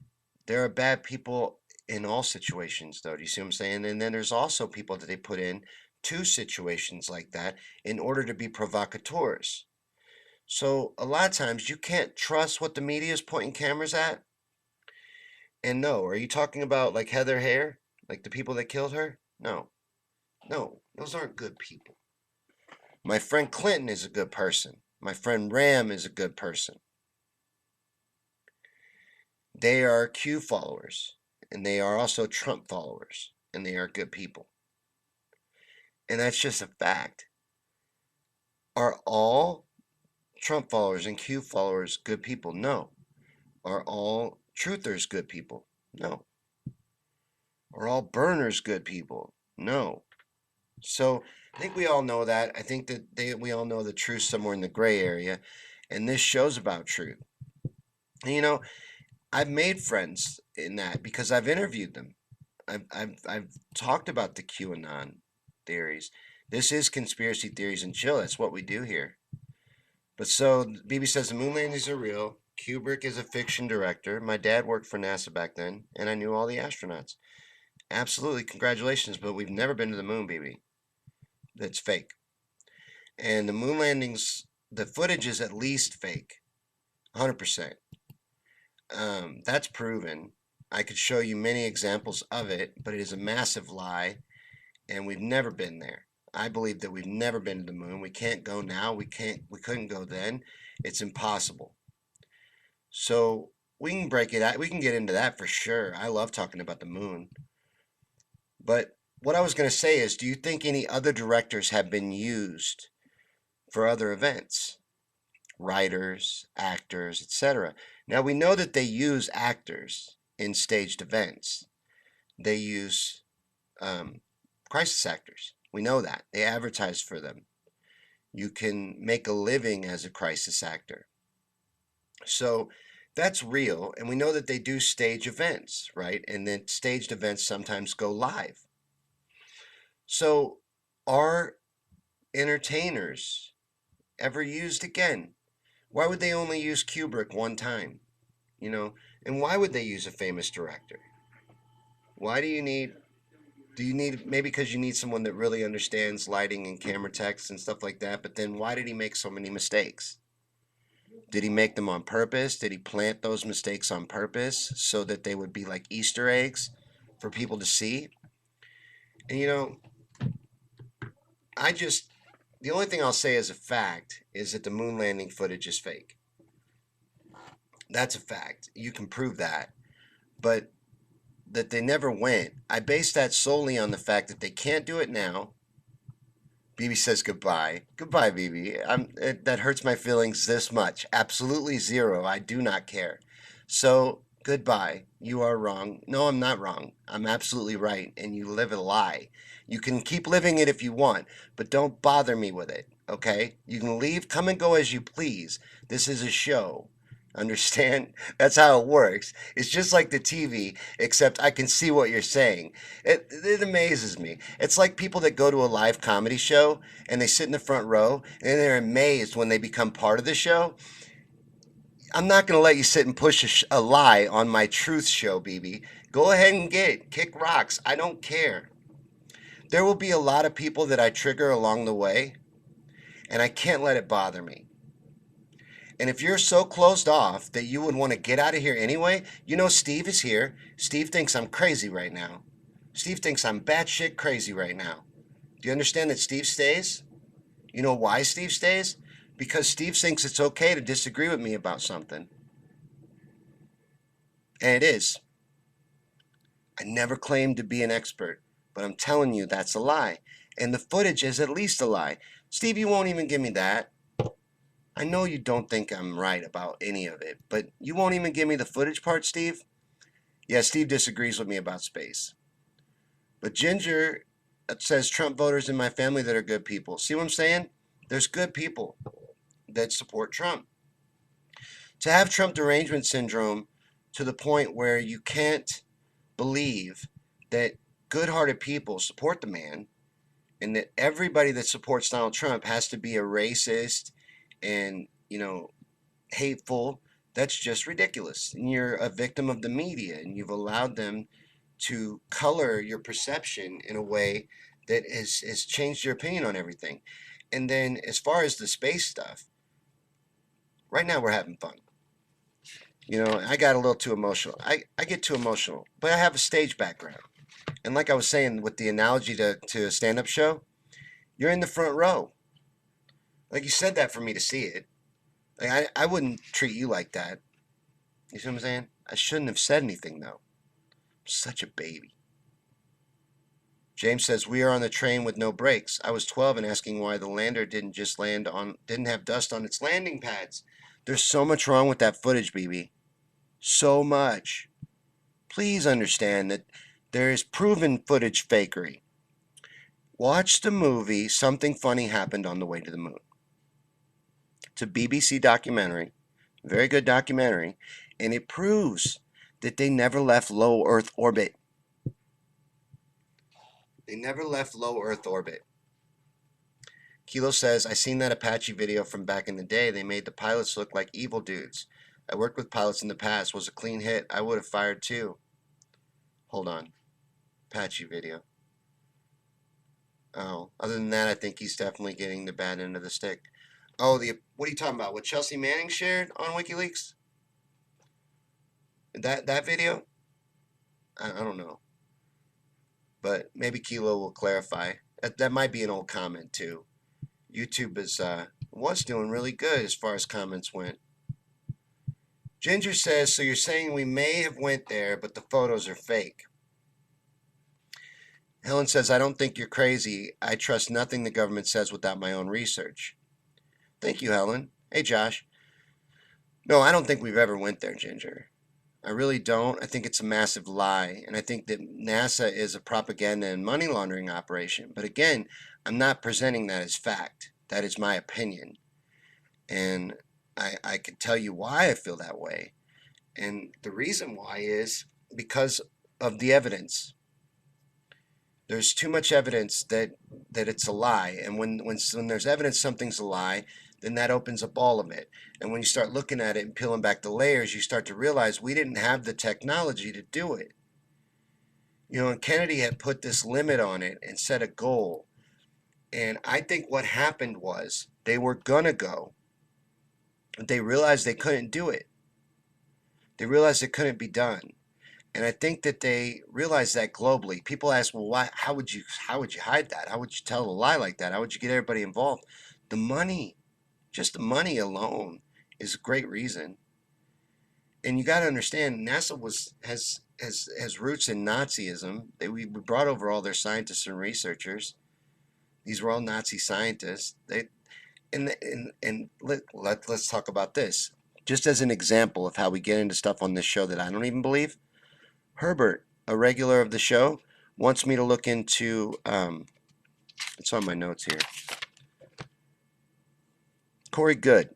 There are bad people in all situations, though. Do you see what I'm saying? And then there's also people that they put in to situations like that in order to be provocateurs. So a lot of times you can't trust what the media is pointing cameras at. And no, are you talking about like Heather Hare? Like the people that killed her? No. No, those aren't good people. My friend Clinton is a good person. My friend Ram is a good person. They are Q followers, and they are also Trump followers, and they are good people. And that's just a fact. Are all Trump followers and Q followers good people? No. Are all truthers good people? No. Are all burners good people? No. So I think we all know that. I think that we all know the truth somewhere in the gray area, and this show's about truth. And, you know, I've made friends in that because I've interviewed them. I've talked about the QAnon theories. This is conspiracy theories and chill. That's what we do here. But so BB says the moon landings are real. Kubrick is a fiction director. My dad worked for NASA back then, and I knew all the astronauts. Absolutely, congratulations, but we've never been to the moon, BB. That's fake. And the moon landings, the footage is at least fake, 100%. That's proven. I could show you many examples of it, but it is a massive lie, and we've never been there. I believe that we've never been to the moon. We can't go now. We couldn't go then. It's impossible. So we can break it out. We can get into that for sure. I love talking about the moon. But what I was going to say is, do you think any other directors have been used for other events? Writers, actors, etc. Now we know that they use actors in staged events. They use um, crisis actors. We know that. They advertise for them. You can make a living as a crisis actor. So that's real. And we know that they do stage events, right? And then staged events sometimes go live. So are entertainers ever used again? Why would they only use Kubrick one time? You know, and why would they use a famous director? Why do you need, maybe because you need someone that really understands lighting and camera techs and stuff like that, but then why did he make so many mistakes? Did he make them on purpose? Did he plant those mistakes on purpose so that they would be like Easter eggs for people to see? And I just, the only thing I'll say as a fact is that the moon landing footage is fake. That's a fact. You can prove that. But that they never went, I base that solely on the fact that they can't do it now. BB says goodbye. Goodbye, BB. That hurts my feelings this much. Absolutely zero. I do not care. So, goodbye. You are wrong. No, I'm not wrong. I'm absolutely right. And you live a lie. You can keep living it if you want, but don't bother me with it, okay? You can leave, come and go as you please. This is a show. Understand? That's how it works. It's just like the TV, except I can see what you're saying. It amazes me. It's like people that go to a live comedy show and they sit in the front row and they're amazed when they become part of the show. I'm not going to let you sit and push a lie on my truth show, BB. Go ahead and kick rocks. I don't care. There will be a lot of people that I trigger along the way, and I can't let it bother me. And if you're so closed off that you would want to get out of here anyway, Steve is here. Steve thinks I'm crazy right now. Steve thinks I'm batshit crazy right now. Do you understand that Steve stays? You know why Steve stays? Because Steve thinks it's okay to disagree with me about something. And it is. I never claimed to be an expert, but I'm telling you that's a lie. And the footage is at least a lie. Steve, you won't even give me that. I know you don't think I'm right about any of it, but you won't even give me the footage part, Steve? Yeah, Steve disagrees with me about space. But Ginger says Trump voters in my family that are good people. See what I'm saying? There's good people that support Trump. To have Trump derangement syndrome to the point where you can't believe that good-hearted people support the man and that everybody that supports Donald Trump has to be a racist and, hateful, that's just ridiculous. And you're a victim of the media and you've allowed them to color your perception in a way that has changed your opinion on everything. And then as far as the space stuff, right now we're having fun. I got a little too emotional. I get too emotional, but I have a stage background. And like I was saying with the analogy to a stand-up show, you're in the front row. Like you said that for me to see it. Like I wouldn't treat you like that. You see what I'm saying? I shouldn't have said anything though. I'm such a baby. James says we are on the train with no brakes. I was 12 and asking why the lander didn't have dust on its landing pads. There's so much wrong with that footage, BB. So much. Please understand that there is proven footage fakery. Watch the movie Something Funny Happened on the Way to the Moon. It's a BBC documentary, very good documentary, and it proves that they never left low Earth orbit. They never left low Earth orbit. Kilo says, I seen that Apache video from back in the day. They made the pilots look like evil dudes. I worked with pilots in the past. Was a clean hit. I would have fired too. Hold on. Apache video. Oh, other than that, I think he's definitely getting the bad end of the stick. Oh, what are you talking about? What Chelsea Manning shared on WikiLeaks? That video? I don't know. But maybe Kilo will clarify. That might be an old comment too. YouTube was doing really good as far as comments went. Ginger says, so you're saying we may have went there, but the photos are fake. Helen says, I don't think you're crazy. I trust nothing the government says without my own research. Thank you, Helen. Hey, Josh. No, I don't think we've ever went there, Ginger. I really don't. I think it's a massive lie. And I think that NASA is a propaganda and money laundering operation. But again, I'm not presenting that as fact. That is my opinion. And I can tell you why I feel that way. And the reason why is because of the evidence. There's too much evidence that it's a lie. And when there's evidence something's a lie, then that opens up all of it. And when you start looking at it and peeling back the layers, you start to realize we didn't have the technology to do it. And Kennedy had put this limit on it and set a goal. And I think what happened was they were going to go, but they realized they couldn't do it. They realized it couldn't be done. And I think that they realized that globally. People ask, well, why? How would you hide that? How would you tell a lie like that? How would you get everybody involved? The money, just the money alone, is a great reason. And you got to understand, NASA has roots in Nazism. We brought over all their scientists and researchers. These were all Nazi scientists. Let's talk about this. Just as an example of how we get into stuff on this show that I don't even believe. Herbert, a regular of the show, wants me to look into, it's on my notes here. Corey Good.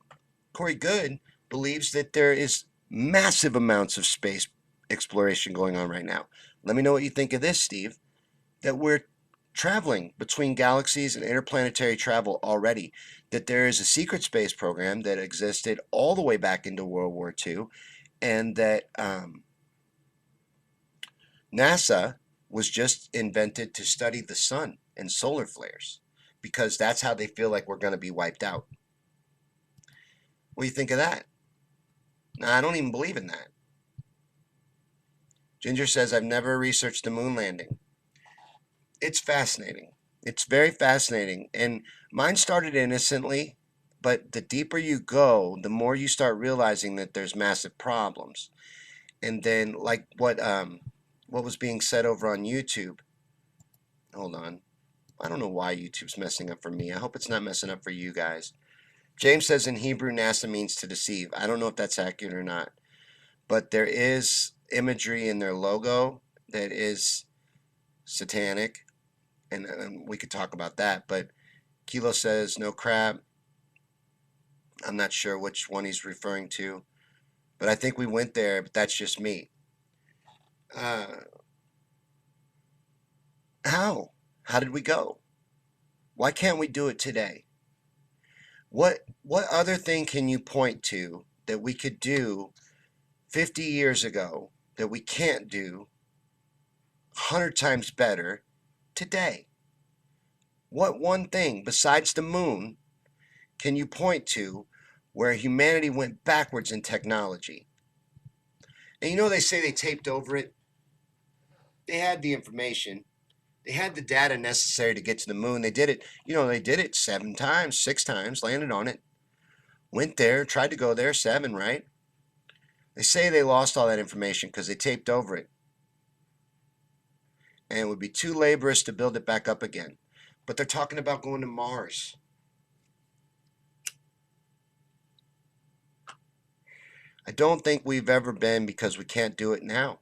Corey Good believes that there is massive amounts of space exploration going on right now. Let me know what you think of this, Steve. That we're traveling between galaxies and interplanetary travel already. That there is a secret space program that existed all the way back into World War II, and that NASA was just invented to study the sun and solar flares because that's how they feel like we're going to be wiped out. What do you think of that? Now, I don't even believe in that. Ginger says, I've never researched the moon landing. It's fascinating. It's very fascinating. And mine started innocently, but the deeper you go, the more you start realizing that there's massive problems. And then, like what was being said over on YouTube. Hold on. I don't know why YouTube's messing up for me. I hope it's not messing up for you guys. James says in Hebrew, NASA means to deceive. I don't know if that's accurate or not. But there is imagery in their logo that is satanic. And we could talk about that. But Kilo says, no crap. I'm not sure which one he's referring to. But I think we went there, but that's just me. How? How did we go? Why can't we do it today? What other thing can you point to that we could do 50 years ago that we can't do 100 times better today? What one thing besides the moon can you point to where humanity went backwards in technology? And they say they taped over it. They had the information. They had the data necessary to get to the moon. They did it, they did it 7 times, 6 times, landed on it, went there, tried to go there, 7, right? They say they lost all that information because they taped over it. And it would be too laborious to build it back up again. But they're talking about going to Mars. I don't think we've ever been because we can't do it now.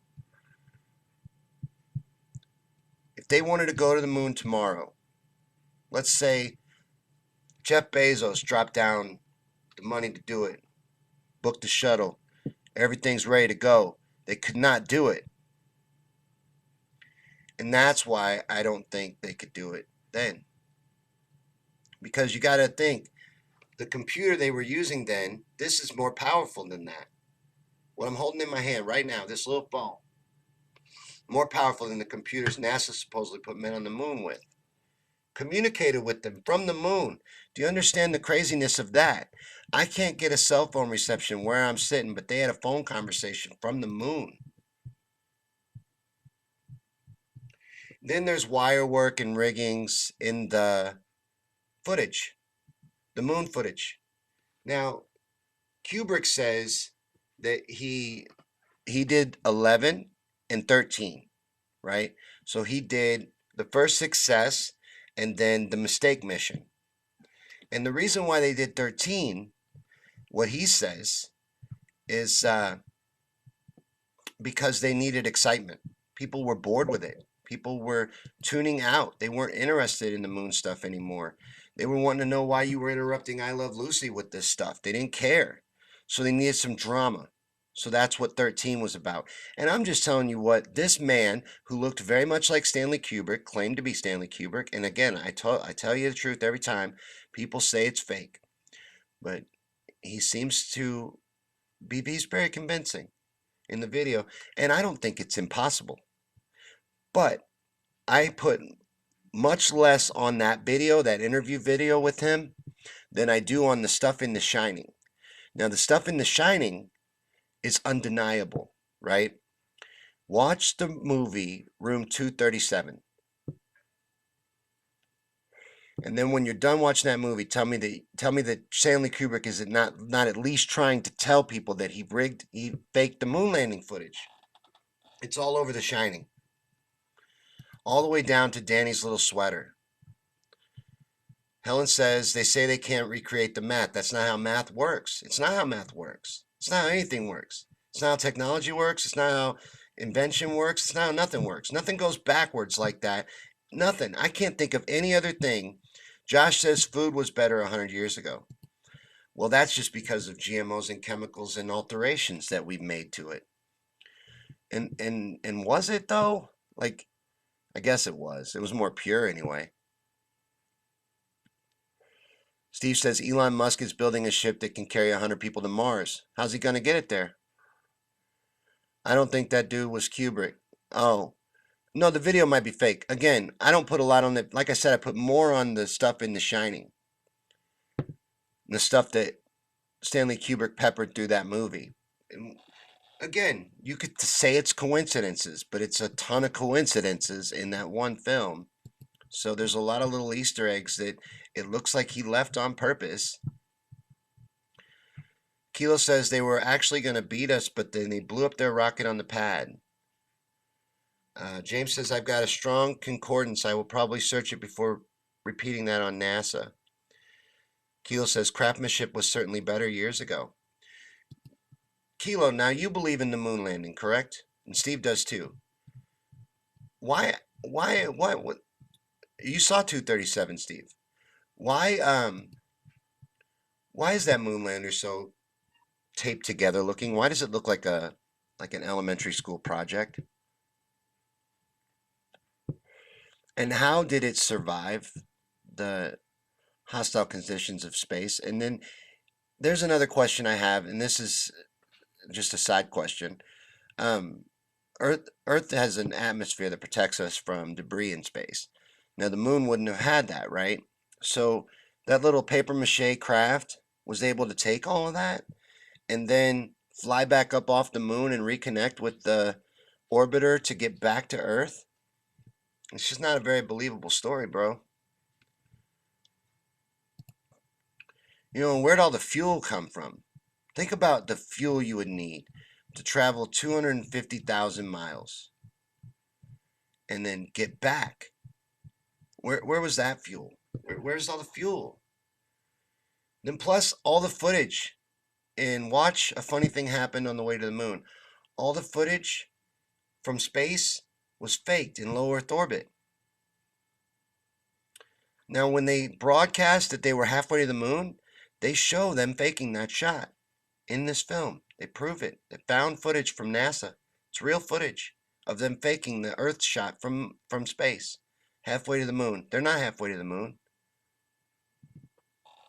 If they wanted to go to the moon tomorrow, let's say Jeff Bezos dropped down the money to do it, booked the shuttle, everything's ready to go. They could not do it. And that's why I don't think they could do it then. Because you got to think, the computer they were using then, this is more powerful than that. What I'm holding in my hand right now, this little phone, more powerful than the computers NASA supposedly put men on the moon with. Communicated with them from the moon. Do you understand the craziness of that? I can't get a cell phone reception where I'm sitting, but they had a phone conversation from the moon. Then there's wire work and riggings in the footage, the moon footage. Now, Kubrick says that he did 11 and 13, right? So he did the first success and then the mistake mission. And the reason why they did 13, what he says, is because they needed excitement. People were bored with it. People were tuning out. They weren't interested in the moon stuff anymore. They were wanting to know why you were interrupting I Love Lucy with this stuff. They didn't care. So they needed some drama. So that's what 13 was about. And I'm just telling you what, this man who looked very much like Stanley Kubrick, claimed to be Stanley Kubrick, and again, I tell you the truth every time. People say it's fake, but he seems to he's very convincing in the video, and I don't think it's impossible. But I put much less on that video, that interview video with him, than I do on the stuff in The Shining. Now, the stuff in The Shining is undeniable, right? Watch the movie Room 237. And then when you're done watching that movie, tell me that Stanley Kubrick is not at least trying to tell people that he faked the moon landing footage. It's all over The Shining. All the way down to Danny's little sweater. Helen says they say they can't recreate the math. That's not how math works. It's not how math works. It's not how anything works. It's not how technology works. It's not how invention works. It's not how nothing works. Nothing goes backwards like that. Nothing. I can't think of any other thing. Josh says food was better 100 years ago. Well, that's just because of GMOs and chemicals and alterations that we've made to it. And was it though? Like, I guess it was. It was more pure anyway. Steve says Elon Musk is building a ship that can carry 100 people to Mars. How's he going to get it there? I don't think that dude was Kubrick. Oh, no, the video might be fake. Again, I don't put a lot on it. Like I said, I put more on the stuff in The Shining. The stuff that Stanley Kubrick peppered through that movie. And again, you could say it's coincidences, but it's a ton of coincidences in that one film. So there's a lot of little Easter eggs that it looks like he left on purpose. Kilo says they were actually going to beat us, but then they blew up their rocket on the pad. James says, I've got a strong concordance. I will probably search it before repeating that on NASA. Kilo says, craftsmanship was certainly better years ago. Kilo, now you believe in the moon landing, correct? And Steve does too. Why, what? You saw 237, Steve. Why is that moon lander so taped together looking? Why does it look like an elementary school project? And how did it survive the hostile conditions of space? And then there's another question I have, and this is just a side question. Earth has an atmosphere that protects us from debris in space. Now the moon wouldn't have had that, right? So that little paper mache craft was able to take all of that and then fly back up off the moon and reconnect with the orbiter to get back to Earth. It's just not a very believable story, bro. You know, where'd all the fuel come from? Think about the fuel you would need to travel 250,000 miles and then get back. Where was that fuel? Where's all the fuel? Then plus all the footage. And watch a funny thing happen on the way to the moon. All the footage from space was faked in low Earth orbit. Now, when they broadcast that they were halfway to the moon, they show them faking that shot in this film. They prove it. They found footage from NASA. It's real footage of them faking the Earth shot from space, halfway to the moon. They're not halfway to the moon.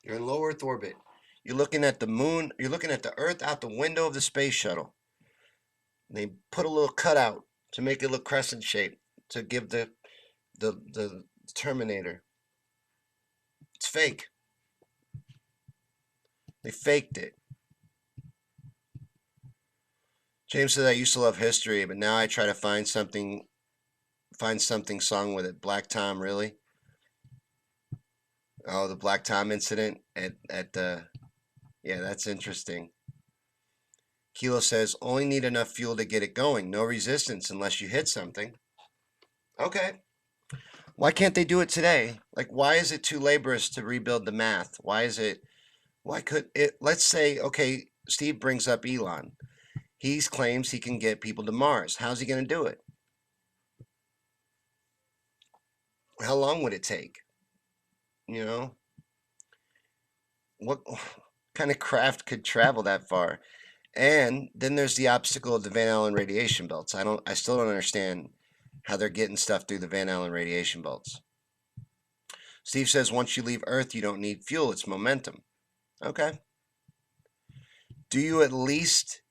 You're in low Earth orbit. You're looking at the moon. You're looking at the Earth out the window of the space shuttle. They put a little cutout to make it look crescent shaped to give the Terminator. It's fake. They faked it. James says I used to love history, but now I try to find something sung with it. Black Tom, really? Oh, the Black Tom incident at the yeah, that's interesting. Kilo says, only need enough fuel to get it going. No resistance unless you hit something. Okay. Why can't they do it today? Like, why is it too laborious to rebuild the math? Why could it, let's say, okay, Steve brings up Elon. He claims he can get people to Mars. How's he going to do it? How long would it take? You know, what kind of craft could travel that far? And then there's the obstacle of the Van Allen radiation belts. I still don't understand how they're getting stuff through the Van Allen radiation belts. Steve says once you leave Earth, you don't need fuel, it's momentum. Okay. Do you at least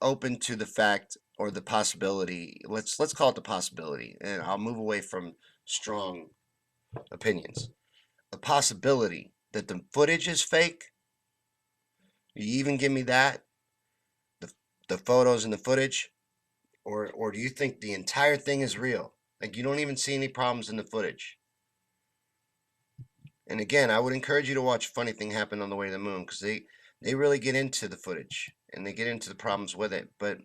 open to the fact or the possibility, let's call it the possibility, and I'll move away from strong opinions. A possibility that the footage is fake? You even give me that? The photos and the footage? Or do you think the entire thing is real? Like you don't even see any problems in the footage? And again, I would encourage you to watch Funny Thing Happened on the Way to the Moon because they really get into the footage and they get into the problems with it. But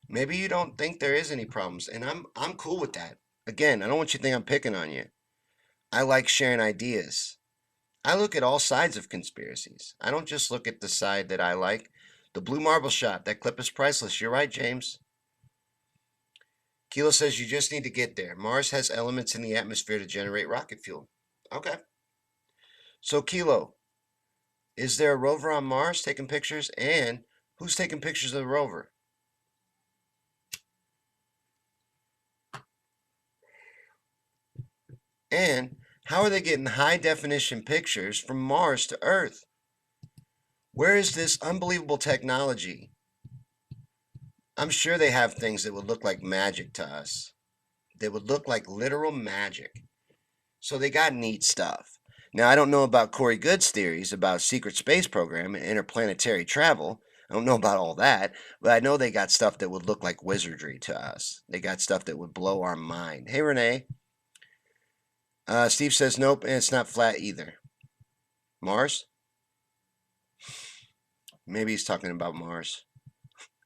maybe you don't think there is any problems, and I'm cool with that. Again, I don't want you to think I'm picking on you. I like sharing ideas. I look at all sides of conspiracies. I don't just look at the side that I like. The blue marble shot, that clip is priceless. You're right, James. Kilo says you just need to get there. Mars has elements in the atmosphere to generate rocket fuel. Okay. So, Kilo, is there a rover on Mars taking pictures? And who's taking pictures of the rover? And how are they getting high definition pictures from Mars to Earth? Where is this unbelievable technology? I'm sure they have things that would look like magic to us. They would look like literal magic. So they got neat stuff. Now, I don't know about Corey Good's theories about secret space program and interplanetary travel. I don't know about all that, but I know they got stuff that would look like wizardry to us. They got stuff that would blow our mind. Hey, Renee. Steve says nope, and it's not flat either. Mars? Maybe he's talking about Mars.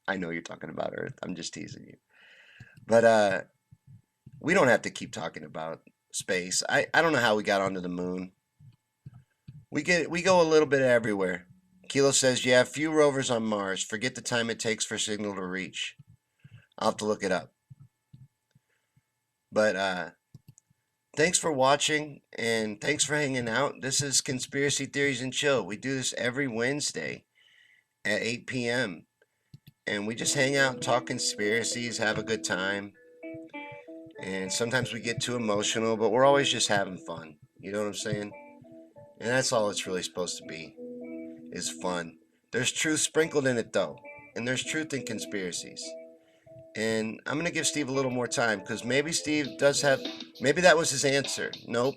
I know you're talking about Earth. I'm just teasing you. But we don't have to keep talking about space. I don't know how we got onto the moon. We go a little bit everywhere. Kilo says, yeah, few rovers on Mars. Forget the time it takes for signal to reach. I'll have to look it up. But thanks for watching and thanks for hanging out. This is Conspiracy Theories and Chill. We do this every Wednesday at 8 p.m. And we just hang out and talk conspiracies, have a good time. And sometimes we get too emotional, but we're always just having fun. You know what I'm saying? And that's all it's really supposed to be, is fun. There's truth sprinkled in it, though. And there's truth in conspiracies. And I'm going to give Steve a little more time because maybe Steve does have, maybe that was his answer. Nope.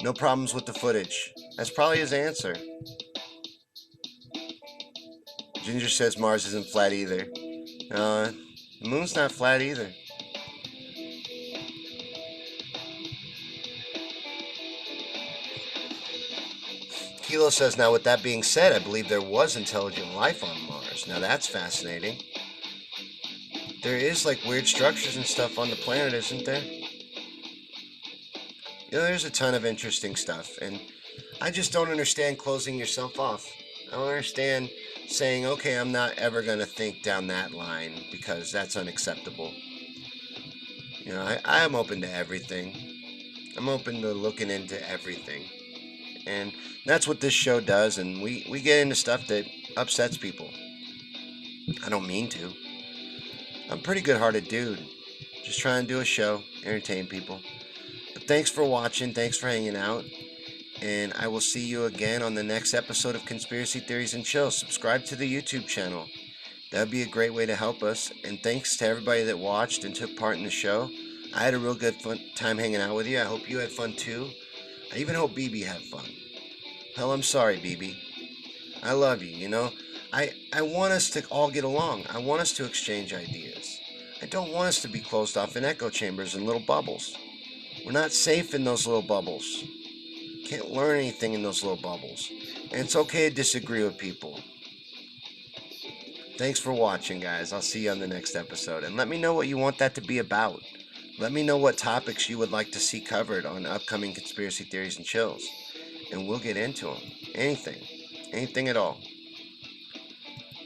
No problems with the footage. That's probably his answer. Ginger says Mars isn't flat either. The moon's not flat either. Kilo says, now with that being said, I believe there was intelligent life on Mars. Now that's fascinating. There is like weird structures and stuff on the planet, isn't there? There's a ton of interesting stuff, and I just don't understand closing yourself off. I don't understand saying, okay, I'm not ever going to think down that line because that's unacceptable. I am open to everything. I'm open to looking into everything. And that's what this show does, and we get into stuff that upsets people. I don't mean to. I'm a pretty good-hearted dude. Just trying to do a show, entertain people. But thanks for watching, thanks for hanging out, and I will see you again on the next episode of Conspiracy Theories and Chill. Subscribe to the YouTube channel. That would be a great way to help us, and thanks to everybody that watched and took part in the show. I had a real good fun time hanging out with you. I hope you had fun too. I even hope BB had fun. Hell, I'm sorry, BB. I love you, I want us to all get along. I want us to exchange ideas. I don't want us to be closed off in echo chambers and little bubbles. We're not safe in those little bubbles. Can't learn anything in those little bubbles. And it's okay to disagree with people. Thanks for watching, guys. I'll see you on the next episode. And let me know what you want that to be about. Let me know what topics you would like to see covered on upcoming Conspiracy Theories and Chills. And we'll get into them. Anything. Anything at all.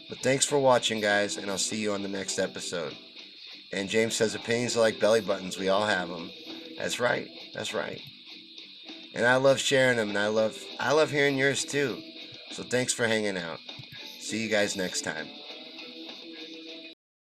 But thanks for watching, guys, and I'll see you on the next episode. And James says opinions are like belly buttons. We all have them. That's right. That's right. And I love sharing them, and I love hearing yours too. So thanks for hanging out. See you guys next time.